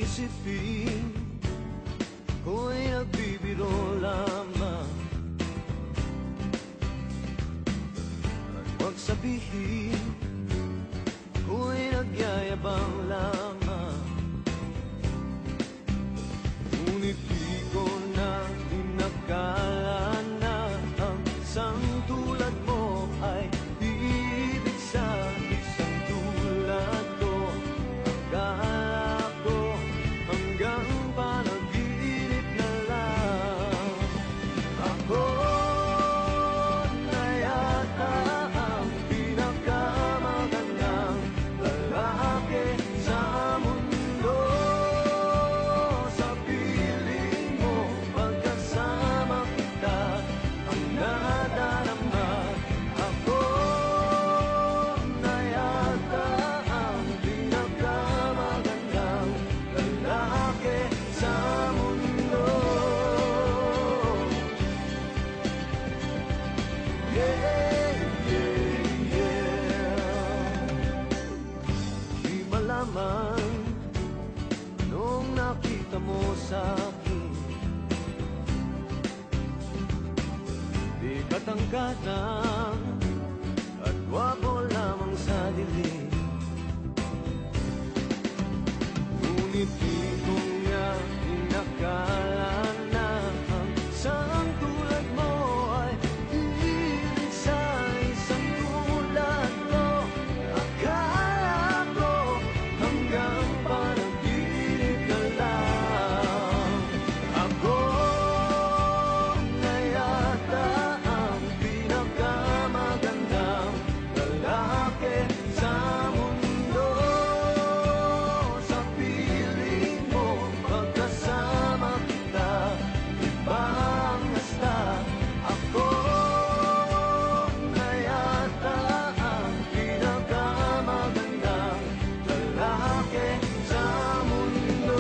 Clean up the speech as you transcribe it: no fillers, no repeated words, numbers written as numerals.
isipin ko'y nagbibiro lamang, at huwag sabihin ko'y nagyayabang lamang. Ngunit di ko na inakala na ang isang tulad mo ay ibig sa isang tulad ko. Akala ko hanggang panaginip na lang. Ako na yata ang pinakamagandang lalaki sa mundo. Sa piling mo pagkasama kita ang nadarama. Ako na yata ang pinakamagandang lalaki sa mundo. Yeah, yeah, yeah. Di malaman anong nakita mo sa'kin. Di katangkanan at gwapo lamang sa dilim. Ngunit di ko nga inakala na ang isang tulad mo ay ibig sa isang tulad ko. Akala ko hanggang panaginip na lang. Ako na yata ang pinakamagandang lalaki sa mundo. Sa piling mo pagkasama kita, iba ang hasta. Ako na yata ang pinakamagandang lalaki sa mundo.